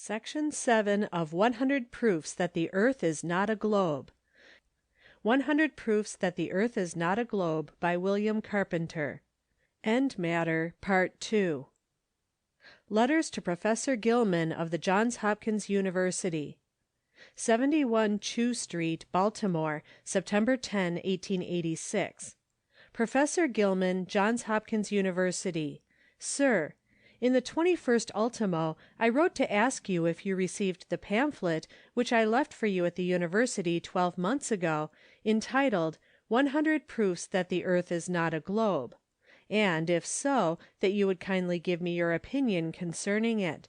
Section 7 of 100 Proofs that the Earth is not a Globe. 100 Proofs that the Earth is not a Globe, by William Carpenter. End matter, Part 2. Letters to Professor Gilman of the Johns Hopkins University. 71 Chew Street, Baltimore, September 10, 1886. Professor Gilman, Johns Hopkins University. Sir, in the 21st ultimo, I wrote to ask you if you received the pamphlet which I left for you at the University 12 months ago, entitled 100 Proofs that the Earth is not a Globe, and, if so, that you would kindly give me your opinion concerning it.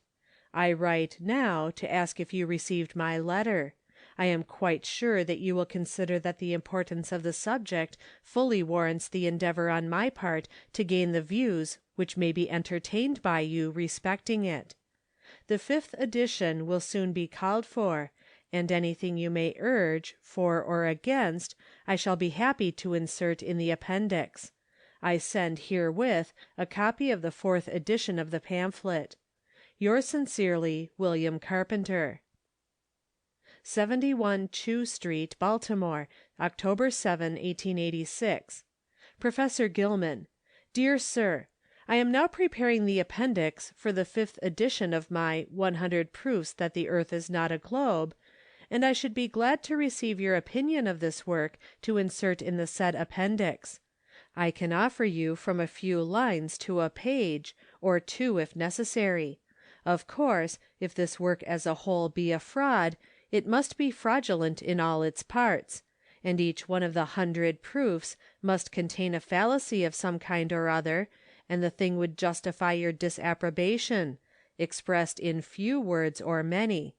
I write, now, to ask if you received my letter. I am quite sure that you will consider that the importance of the subject fully warrants the endeavor on my part to gain the views which may be entertained by you respecting it. The 5th edition will soon be called for, and anything you may urge, for or against, I shall be happy to insert in the appendix. I send herewith a copy of the 4th edition of the pamphlet. Yours sincerely, William Carpenter. 71 Chew Street, Baltimore, October 7, 1886. Professor Gilman. Dear Sir, I am now preparing the appendix for the 5th edition of my 100 Proofs that the Earth is not a Globe, and I should be glad to receive your opinion of this work to insert in the said appendix. I can offer you from a few lines to a page, or two if necessary. Of course, if this work as a whole be a fraud, it must be fraudulent in all its parts, and each one of the 100 proofs must contain a fallacy of some kind or other, and the thing would justify your disapprobation, expressed in few words or many.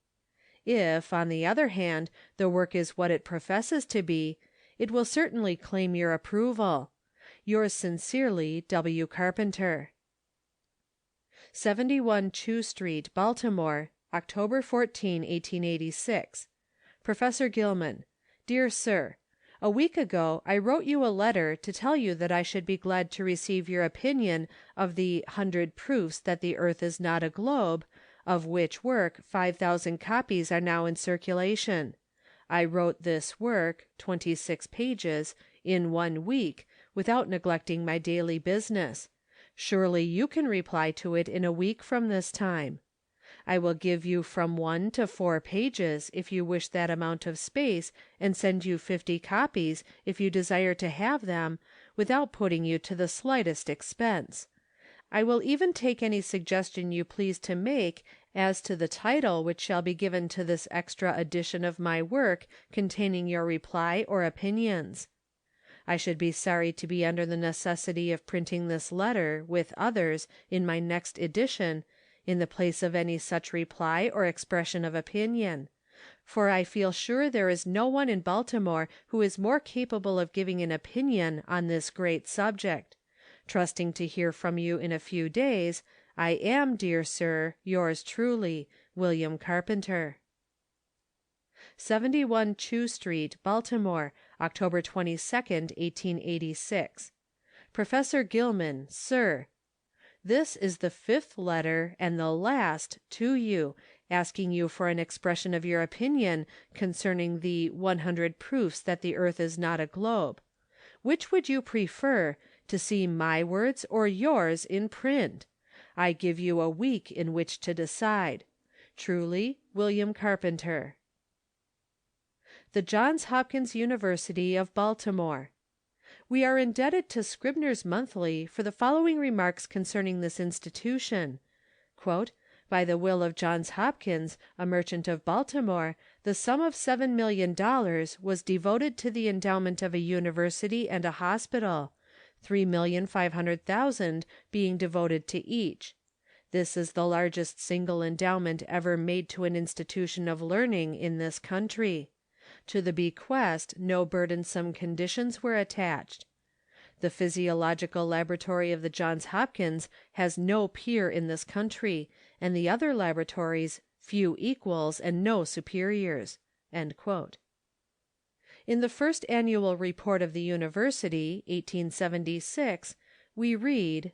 If, on the other hand, the work is what it professes to be, it will certainly claim your approval. Yours sincerely, W. Carpenter. 71 Chew Street, Baltimore, October 14, 1886. Professor Gilman. Dear Sir, a week ago I wrote you a letter to tell you that I should be glad to receive your opinion of the 100 Proofs that the Earth is not a Globe, of which work 5,000 copies are now in circulation. I wrote this work, 26 pages, in 1 week, without neglecting my daily business. Surely you can reply to it in a week from this time. I will give you from 1 to 4 pages if you wish that amount of space, and send you 50 copies if you desire to have them, without putting you to the slightest expense. I will even take any suggestion you please to make as to the title which shall be given to this extra edition of my work containing your reply or opinions. I should be sorry to be under the necessity of printing this letter, with others, in my next edition, in the place of any such reply or expression of opinion, for I feel sure there is no one in Baltimore who is more capable of giving an opinion on this great subject. Trusting to hear from you in a few days, I am, dear Sir, yours truly, William Carpenter. 71 Chew Street, Baltimore, October 22nd, 1886. Professor Gilman, Sir. This is the 5th letter, and the last, to you, asking you for an expression of your opinion concerning the 100 Proofs that the Earth is not a Globe. Which would you prefer, to see my words or yours in print? I give you a week in which to decide. Truly, William Carpenter. The Johns Hopkins University of Baltimore. We are indebted to Scribner's Monthly for the following remarks concerning this institution. By the will of Johns Hopkins, a merchant of Baltimore, the sum of $7 millions was devoted to the endowment of a university and a hospital, $3,500,000 being devoted to each. This is the largest single endowment ever made to an institution of learning in this country. To the bequest no burdensome conditions were attached. The physiological laboratory of the Johns Hopkins has no peer in this country, and the other laboratories few equals and no superiors." In the first annual report of the University, 1876, we read,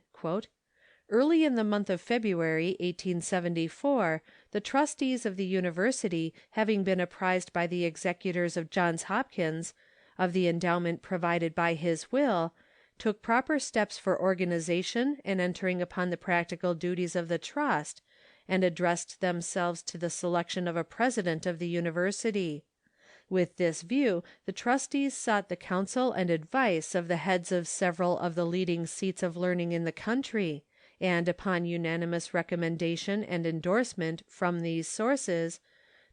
"Early in the month of February, 1874, The trustees of the university having been apprised by the executors of Johns Hopkins of the endowment provided by his will, took proper steps for organization and entering upon the practical duties of the trust, and addressed themselves to the selection of a president of the university. With this view the trustees sought the counsel and advice of the heads of several of the leading seats of learning in the country, and upon unanimous recommendation and endorsement from these sources,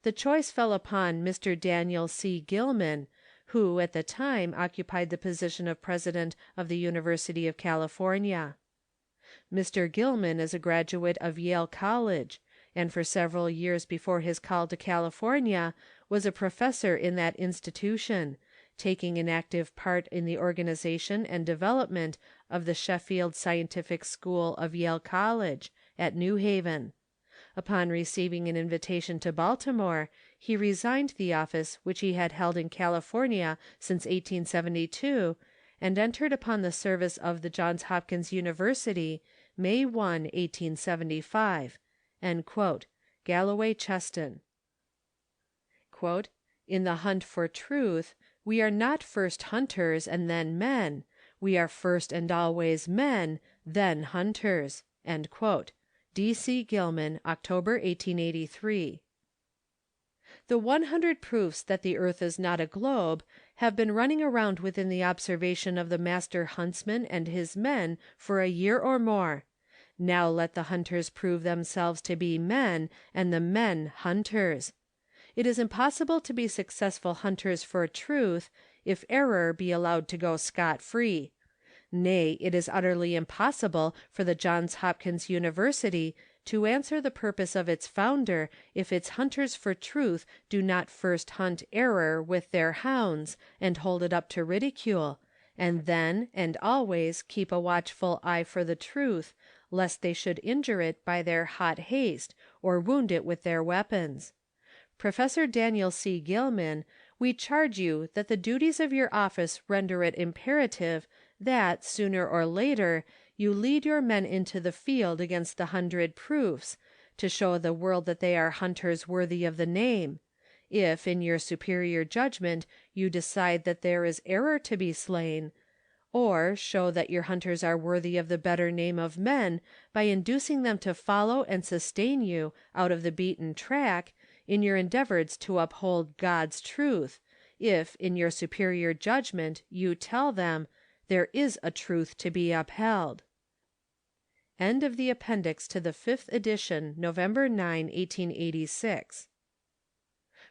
the choice fell upon Mr. Daniel C. Gilman, who at the time occupied the position of president of the University of California. Mr. Gilman is a graduate of Yale College, and for several years before his call to California was a professor in that institution, taking an active part in the organization and development of the Sheffield Scientific School of Yale College, at New Haven. Upon receiving an invitation to Baltimore, he resigned the office which he had held in California since 1872, and entered upon the service of the Johns Hopkins University, May 1, 1875. Galloway Cheston. In the hunt for truth, we are not first hunters and then men, we are first and always men, then hunters. D. C. Gilman, October, 1883. The 100 proofs that the earth is not a globe have been running around within the observation of the master huntsman and his men for a year or more. Now let the hunters prove themselves to be men, and the men hunters. It is impossible to be successful hunters for truth, if error be allowed to go scot-free. Nay, it is utterly impossible for the Johns Hopkins University to answer the purpose of its founder if its hunters for truth do not first hunt error with their hounds, and hold it up to ridicule, and then and always keep a watchful eye for the truth, lest they should injure it by their hot haste, or wound it with their weapons. Professor Daniel C. Gilman, we charge you that the duties of your office render it imperative that, sooner or later, you lead your men into the field against the 100 proofs, to show the world that they are hunters worthy of the name. If, in your superior judgment, you decide that there is error to be slain, or show that your hunters are worthy of the better name of men by inducing them to follow and sustain you out of the beaten track, in your endeavors to uphold God's truth, if, in your superior judgment, you tell them, there is a truth to be upheld. End of the appendix to the 5th edition, November 9, 1886.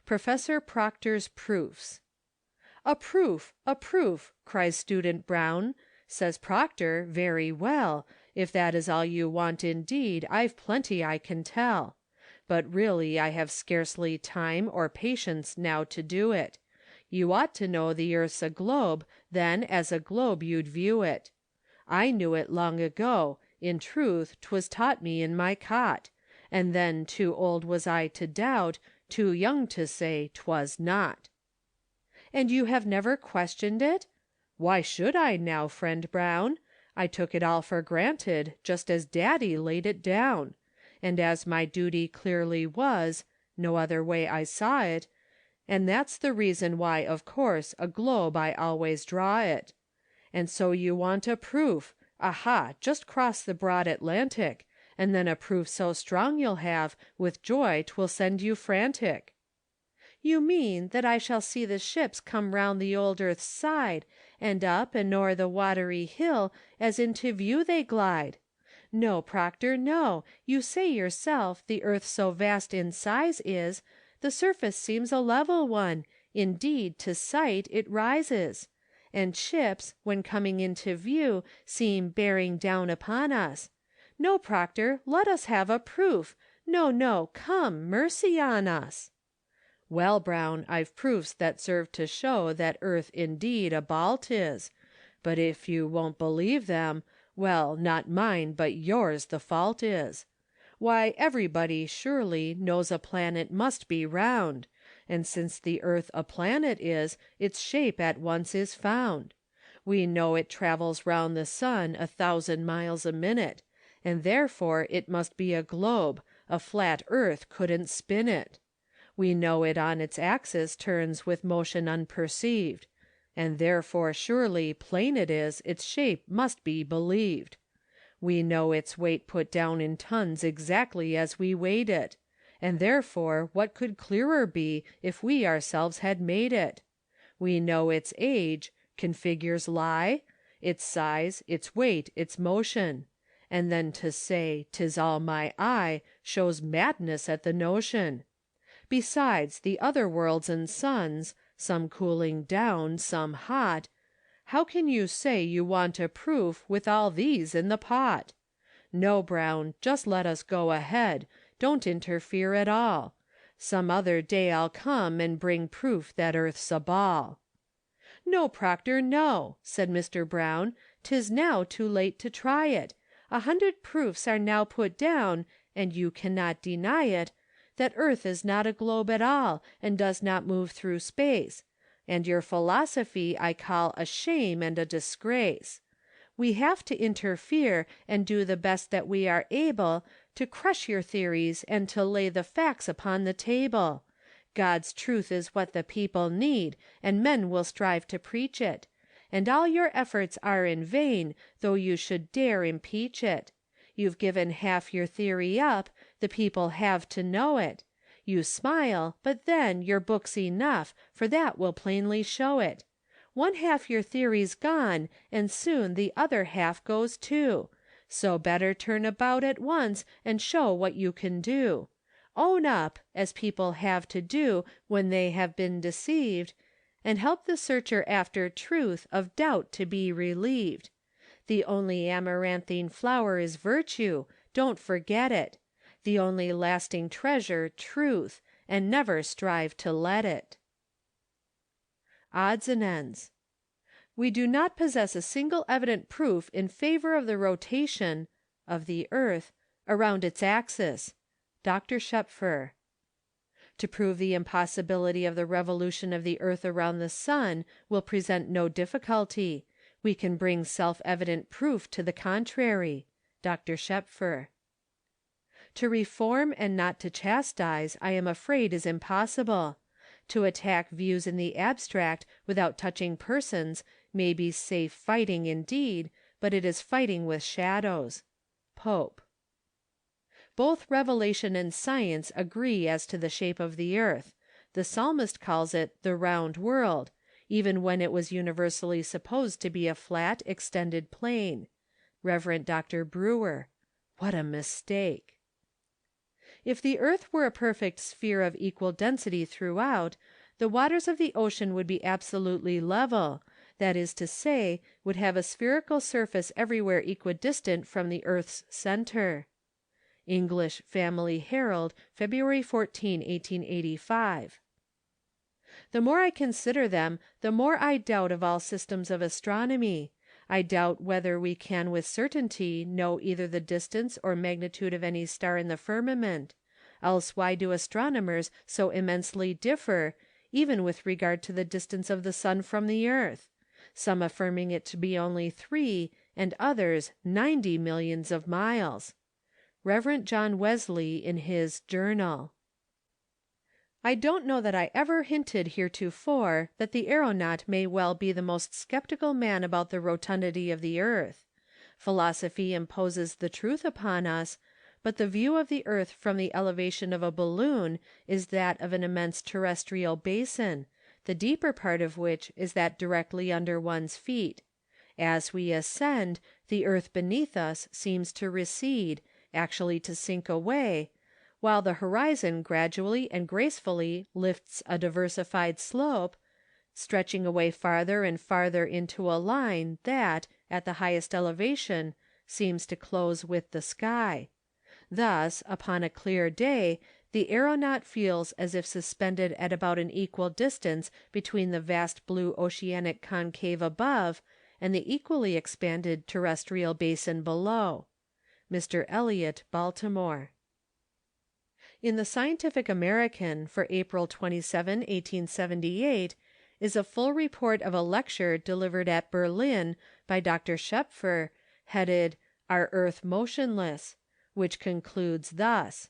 Professor Proctor's Proofs. A proof, cries student Brown. Says Proctor, very well, if that is all you want indeed, I've plenty I can tell. But really I have scarcely time or patience now to do it. You ought to know the earth's a globe, then as a globe you'd view it. I knew it long ago, in truth 'twas taught me in my cot, and then too old was I to doubt, too young to say 'twas not. And you have never questioned it? Why should I now, friend Brown? I took it all for granted, just as Daddy laid it down. And as my duty clearly was, no other way I saw it, and that's the reason why of course a globe I always draw it. And so you want a proof, aha, just cross the broad Atlantic, and then a proof so strong you'll have, with joy 'twill send you frantic. You mean that I shall see the ships come round the old earth's side, and up and o'er the watery hill, as into view they glide. No, Proctor, no, you say yourself the earth so vast in size is, the surface seems a level one, indeed to sight it rises. And ships, when coming into view, seem bearing down upon us. No, Proctor, let us have a proof. No, come, mercy on us. Well, Brown, I've proofs that serve to show that earth indeed a ball 'tis, but if you won't believe them, well, not mine but yours the fault is. Why, everybody, surely, knows a planet must be round, and since the earth a planet is, its shape at once is found. We know it travels round the sun 1,000 miles a minute, and therefore it must be a globe, A flat earth couldn't spin it. We know it on its axis turns with motion unperceived, and therefore surely plain it is its shape must be believed. We know its weight put down in tons exactly as we weighed it, and therefore what could clearer be if we ourselves had made it? We know its age, can figures lie? Its size, its weight, its motion, and then to say 'tis all my eye shows madness at the notion. Besides, the other worlds and suns, some cooling down, some hot, how can you say you want a proof with all these in the pot? No, Brown, just let us go ahead, don't interfere at all. Some other day I'll come and bring proof that earth's a ball. No, Proctor, no, said Mr. Brown, 'tis now too late to try it. 100 proofs are now put down, and you cannot deny it, that earth is not a globe at all, and does not move through space, and your philosophy I call a shame and a disgrace. We have to interfere, and do the best that we are able, to crush your theories and to lay the facts upon the table. God's truth is what the people need, and men will strive to preach it, and all your efforts are in vain, though you should dare impeach it. You've given half your theory up, the people have to know it. You smile, but then your book's enough, for that will plainly show it. One half your theory's gone, and soon the other half goes too. So better turn about at once, and show what you can do. Own up, as people have to do when they have been deceived, and help the searcher after truth of doubt to be relieved. The only amaranthine flower is virtue, don't forget it. The only lasting treasure, truth, and never strive to let it. Odds and ends. We do not possess a single evident proof in favor of the rotation of the earth around its axis. Dr. Schöpfer. To prove the impossibility of the revolution of the earth around the sun will present no difficulty. We can bring self-evident proof to the contrary. Dr. Schöpfer. To reform and not to chastise, I am afraid, is impossible. To attack views in the abstract without touching persons may be safe fighting indeed, but it is fighting with shadows. Pope. Both revelation and science agree as to the shape of the earth. The psalmist calls it the round world, even when it was universally supposed to be a flat, extended plain. Rev. Dr. Brewer. What a mistake! If the earth were a perfect sphere of equal density throughout, the waters of the ocean would be absolutely level, that is to say, would have a spherical surface everywhere equidistant from the earth's center. English Family Herald, February 14, 1885. The more I consider them, the more I doubt of all systems of astronomy. I doubt whether we can with certainty know either the distance or magnitude of any star in the firmament, else why do astronomers so immensely differ, even with regard to the distance of the sun from the earth, some affirming it to be only 3, and others 90 millions of miles. Rev. John Wesley in his Journal. I don't know that I ever hinted heretofore that the aeronaut may well be the most skeptical man about the rotundity of the earth. Philosophy imposes the truth upon us, but the view of the earth from the elevation of a balloon is that of an immense terrestrial basin, the deeper part of which is that directly under one's feet. As we ascend, the earth beneath us seems to recede, actually to sink away, while the horizon gradually and gracefully lifts a diversified slope, stretching away farther and farther into a line that, at the highest elevation, seems to close with the sky. Thus, upon a clear day, the aeronaut feels as if suspended at about an equal distance between the vast blue oceanic concave above and the equally expanded terrestrial basin below. Mr. Eliot, Baltimore. In the Scientific American for April 27, 1878, is a full report of a lecture delivered at Berlin by Dr. Schöpfer, headed "Our Earth Motionless?" which concludes thus: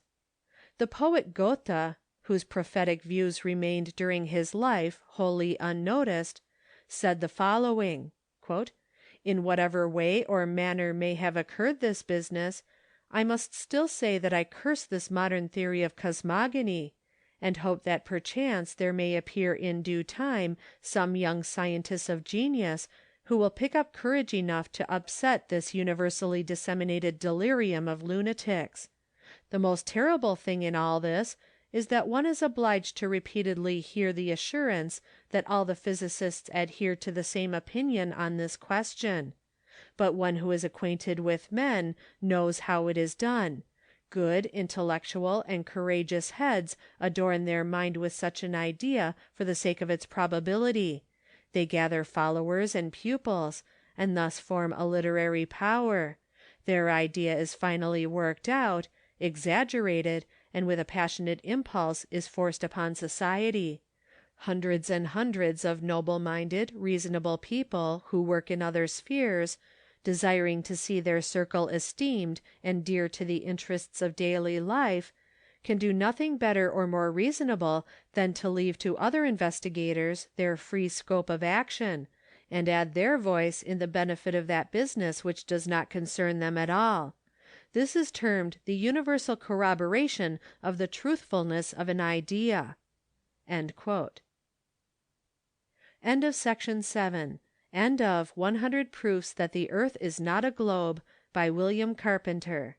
The poet Goethe, whose prophetic views remained during his life wholly unnoticed, said the following: "In whatever way or manner may have occurred this business, I must still say that I curse this modern theory of cosmogony, and hope that perchance there may appear in due time some young scientists of genius who will pick up courage enough to upset this universally disseminated delirium of lunatics. The most terrible thing in all this is that one is obliged to repeatedly hear the assurance that all the physicists adhere to the same opinion on this question. But one who is acquainted with men knows how it is done. Good, intellectual, and courageous heads adorn their mind with such an idea for the sake of its probability. They gather followers and pupils, and thus form a literary power. Their idea is finally worked out, exaggerated, and with a passionate impulse is forced upon society. Hundreds and hundreds of noble-minded, reasonable people who work in other spheres, desiring to see their circle esteemed and dear to the interests of daily life, can do nothing better or more reasonable than to leave to other investigators their free scope of action, and add their voice in the benefit of that business which does not concern them at all. This is termed the universal corroboration of the truthfulness of an idea." End of Section 7. End of 100 Proofs that the Earth is not a Globe, by William Carpenter.